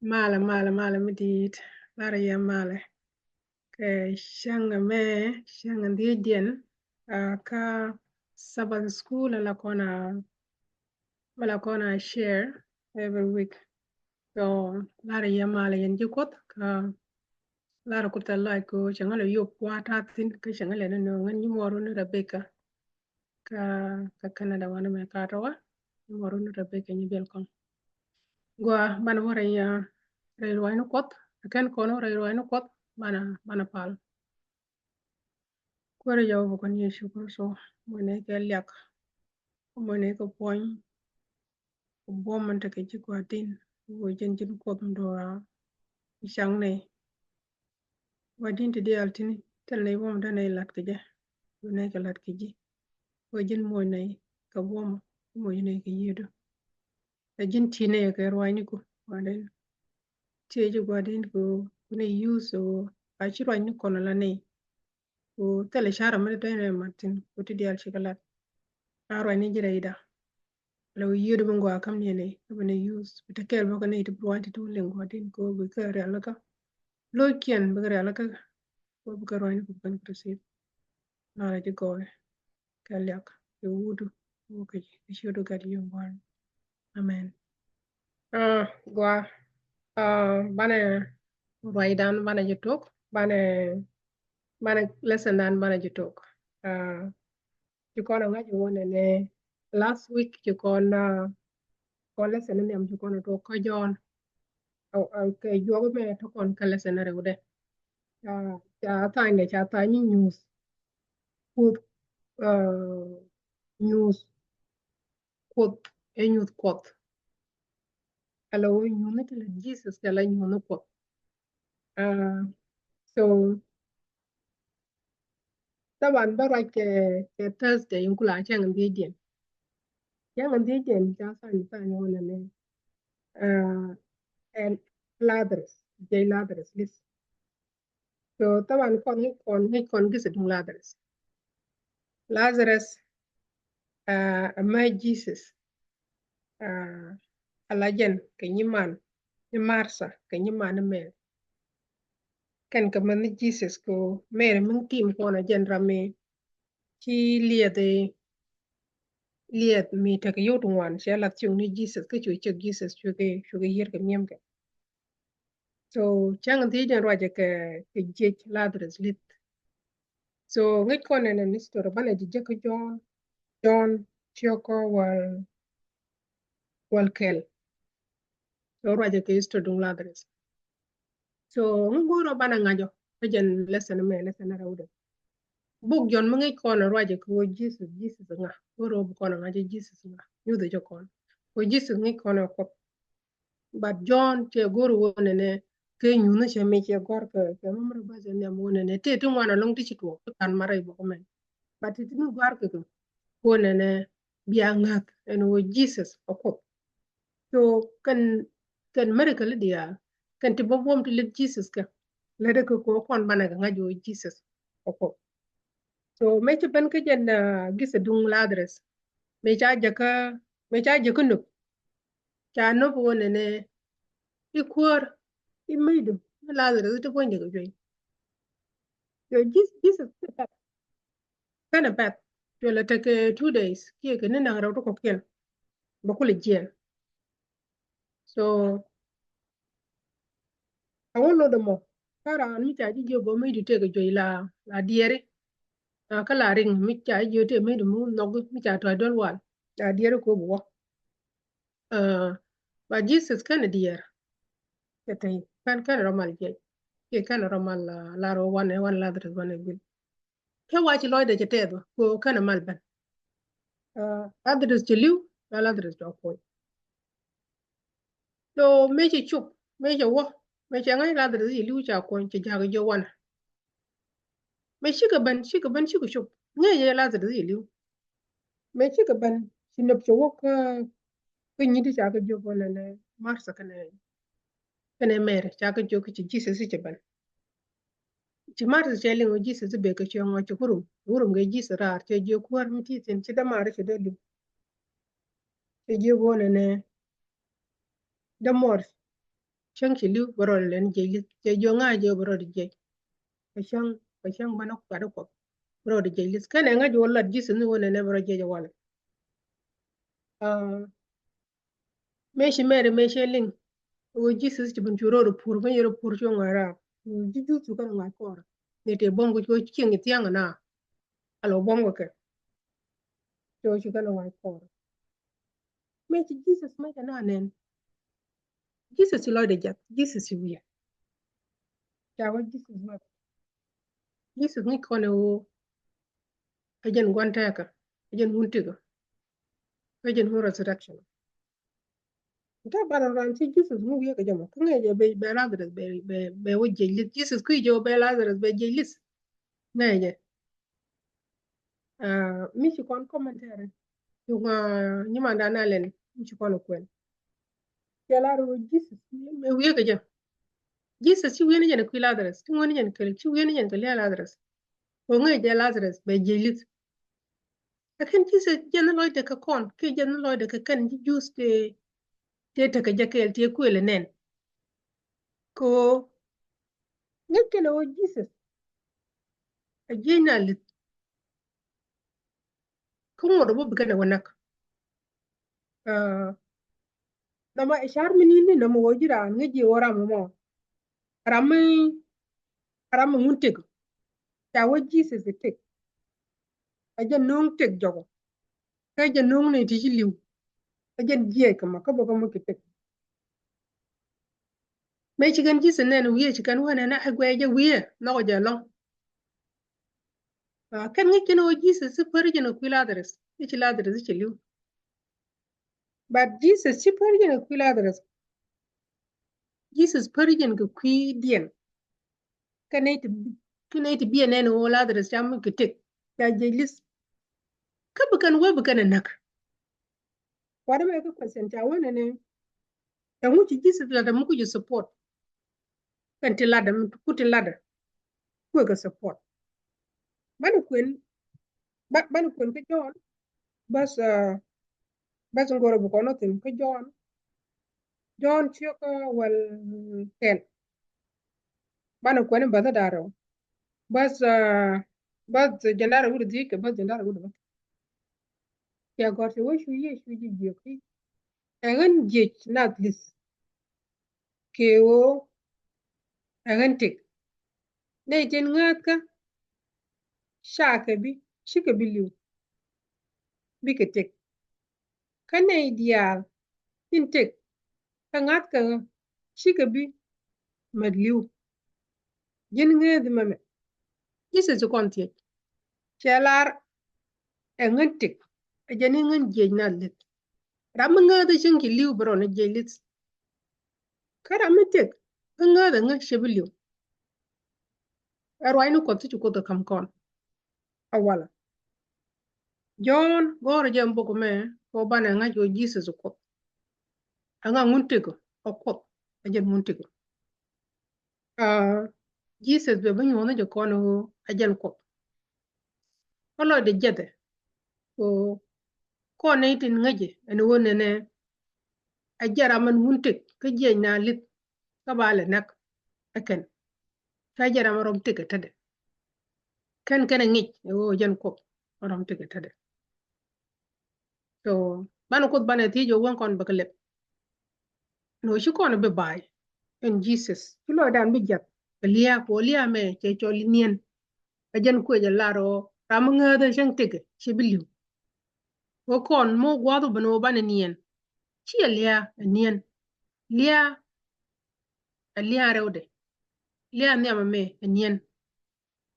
Mala medit. Lara ya mala. Ke shanga me shanga ndijen ka Sabbath school la kona share every week. So lara ya mala yan jikot ka lara kuta like ko shanga le yop kwa tatin ka shanga le no ngan yimoru ni Rebecca ka Canada wana me ka tawa yimoru ni Rebecca ni belkom. Gua bana wara ya relo ino kot ken kono relo ino kot bana pal. Kwara jaw ko ni shukur so mone ke lyak mone ko poñ ko bomman take ci ko tin wo jenjin ko ndo isang ne wadin ti dial tin tel ne bom da ne lat ke je ne ke lat ke ji wo jin mo ne ka bom mo ne ke yedo da jin ti ne ke rwani ko waden ti ji wadin ko ne use o a ci rwani ko la ne ko tele shara ma da ne martin ko ti dial ci kalat a rwani jira ida law yedo mo ngwa kam ne bane use ta kel mo ne to rwani to le ngwa din ko be ka re alaka lo kien be re alaka ko be ka rwani ko kan proceed na ji go ka lyak e wudu ko ke shodo ga di ngwan amen gwa bane rwaidan bane jitok bane lesson dan bane jitok jikona ngaji wone ne last week jikona ko lesson ne am jikona to ko jon ke jogo me to kon ka lesson re ude cha ta ni news put news quote e news quote ala wo nyune tele Jesus tele nyune quote so taban bara ke Thursday yunkula chang ndijen cha sa ni wona ne and Lazarus jay Lazarus list so taban kon gisa dum Lazarus ma Jesus alajen ke nyiman ni Marsa ke nyiman me kan ka man Jesus ko mere mun tim ko na jen rame chi liet mi ta ke yotu wan she la chung ni Jesus ke chu Jesus chu ke yer ke miem ke so chang ti jen roje ke je Lazarus lit so ngi ko ne ni story bana je ke John Chioko wal kel so roje ke story dung Lazarus so ngoro bana ngajo jen lesson rawde buk jon mangi kono roje ko Jesus nga oro bu kono ngaje Jesus nga yudo jo kono ko Jesus ngi kono ko but John te goro wona ne ke nyuna che me che gor ke mamre baje ne wona ne te tu wana long ti chito kan maray bu ko men but ti nu gor ke wona ne biya ngak en wo Jesus ko so kan miracle dia kan ti bobom ti let Jesus ka le de ko kon bana ga ngajo Jesus ko so me ci ban ka jen gisa dung Lazarus me cha jaka nup cha nup wona ne i kuor i midu Lazarus to bonje go joy so Jesus kana pat to la take 2 days ki ke ne na raw to ko kel ba ko le jen so awon lo do mo para mi cha ji go midu te go joy la diere kala ring mi cha ji te midu mu no mi cha to dol wal la diere ko bo ba Jesus kana diere Yatay kan ramal je ke kan ramal laro wan Lazarus wan bil ke wachi loy de jetedo ko kana malban Lazarus chiliw Lazarus do ko so meche chup meche wo meche ngai Lazarus liu cha ko che jaga jo wana me shiga ban shiga chup ne ye Lazarus liu me shiga ban sinop cho wo ka nyidi cha ga jo wana ne marsa kana mere cha ga jo ki Jesus che ban ci mata ce lin ji su be ka ce ngo ci kurum ga ji su rar ce je kuwar miti tin ci da mare ci da lu ce je gona ne da mor shang chi liu baro len je jo nga je baro je ka shang manok ka do ko baro je lis kan nga jo la Jesus ni wona ne baro je wala ah me shi mere me shi ling o Jesus ti bun churo ro pur ben yoro pur jo ngara ji ju su kan nga ko ne te bongo ko ching tiang na alo bongo ke jo shi kan nga ko me chi Jesus me kana nen Jesus lo de jat Jesus wi ya wa Jesus ma Jesus ni ko ne o ajen gwanta ka ajen huntiga ajen hu resurrection ta bara ran ci Jesus mu ye ka jama kan ye be Lazarus be wajje lis Jesus ku je be Lazarus be je lis ngaje mi ci kon commentaire yu nga nyima dana len mi ci kon ko ya la ro Jesus me wiye ka jama Jesus ci wiye ne jana ku Lazarus ci woni jana kel ci wiye ne jana kel Lazarus ko ngaje Lazarus be je lis akan Jesus jana loy de ka kon ke jana loy de ka kan juste te ka jakel te ku ele nen ko ngeke lo Jesus ajina lit ko ngodo bo bigana wanak nama ishar minini nama wajira ngeji ora mo rami rami nguntek ta wo Jesus tek aja nong tek jogo ka aja nong ne ti liu aja die kama ka bogo mo kitek me chigan Jesus ne no wiye chigan wana na agwe aja wiye no ja long kan ngeke no Jesus su parje no Lazarus ti Lazarus ti liu but Jesus si parje no Lazarus Jesus parjen ga kwi dien kanai ti biya nene wo Lazarus jam ga tek ya jelis ka bukan wo bukan nak wada ba ka kwasanta wani ne da mu ci Jesus la da muku ji support kan ti lada ku ti lada ku ga support bani kwen ka John bas ngoro bu kono tin ka John ci ka wal ten bani kwen ba da daro bas jandara wudu dik bas jandara wudu ba ya gorti wo shu ji je ki egan je na lis ke wo egan tik ne jen ngat ka shaka bi shika biliu bi ka tik ka ne ideal tin tik ka ngat ka shika bi madliu jen ngat mame jisa ju konti chelar egan tik jen ngan je na lit ram ngat shinki liu bro na je lit kara mitek ngat nga shibiliu arwainu ko tu ko to kam kon awala John goro jem boko me ko bana nga jo Jesus ko anga nguntego ko ajen nguntego Jesus be banyo na jo kono ajen ko de jete ko ne tin ngaje en wonne ne ajara man nguntek ka je na lit ka bale nak aken ka jara marom tege tade kan ngi wo jen ko marom tege tade so bana ko bana ti jo won kon bakalep no shi kono be bay en Jesus kilo dan bi jat liya ko liya me che choli nien ajen ko je laro ram ngade jeng tege ci biliu wo kon mo gwado bano bana nien ci liya nien liya liya rewde liya ne me nien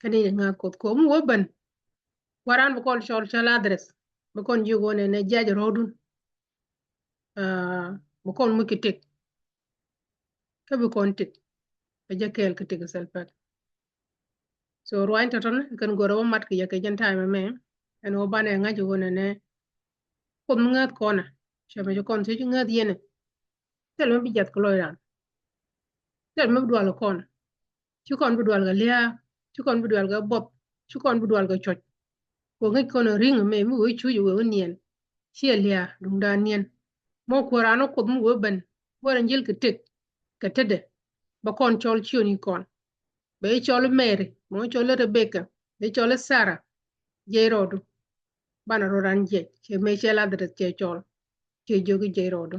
kane nga ko mu woban waran bu kon chol adres bu kon jigo ne jaje rodun bu kon mu kitek ka bu kon tik aja kel kitek selpat so ruwain taton kan goro mat ki yake jan time me en o bane nga jigo ne ko mu ngat kona chama jo kon se ngat yene tel me bijat ko loyan tel me dwal kona ci kon bu dwal ga liya ci kon bu dwal ga bot ci kon bu dwal ga choch ko ngi kono ring me mu wi chu yu wo nien ci liya dum da nien mo ko rano ko mu wo ban wora njel ke tek ka tede ba kon chol chioni kon be chol Mary mo chol Rebecca be chol Sarah je rodu bana rodan je che me che la de che chol che jogi je rodu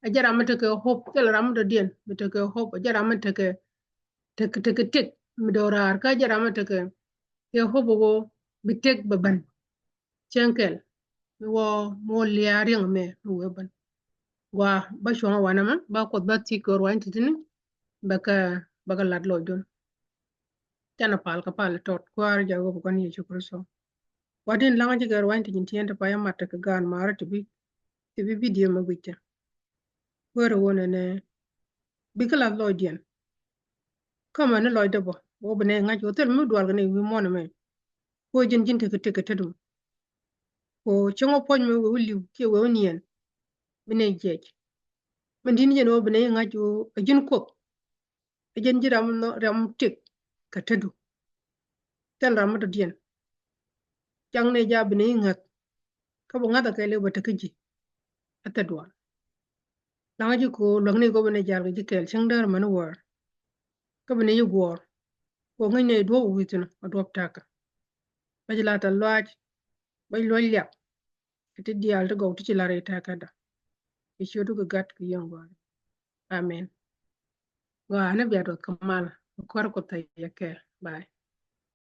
ajara mata ke hop tel ram do dien mata ke hop ajara mata ke tek midorar ka ajara mata ke hop go bitek baban chenkel wo mo liaring me wo ban wa ba shoma wana ma ba ko ba ti ko wan titini baka lat lo don tana pal ka pal tot kwar jago ko kan yesu kristo wadin langa ji gar wan tin tienta pa yamata ka gan mara tibi video ma gwicha wero wona ne bikala lo dien kama ne lo debo wo bene ngaj hotel mu dwal ne wi mona me ko jin te tedum ko chongo poj me wo liu ke wo nien bene jej men din jen wo bene ngaj wo jin ko jin jiram no ram tik ka tedu tel ram do dien chang ne ja bene ngat ka bo ngata ke le bata kiji atadwa langa ji ko langa ko bene jar ji kel chang dar man war ka bene yu gor ko ngai ne do witin adop taka bajila ta lwaj bay lo lyak ti dial to go ti la re taka da ishodu ga gat ki yongo amen wa na biya do kamala ko ko tay yake bye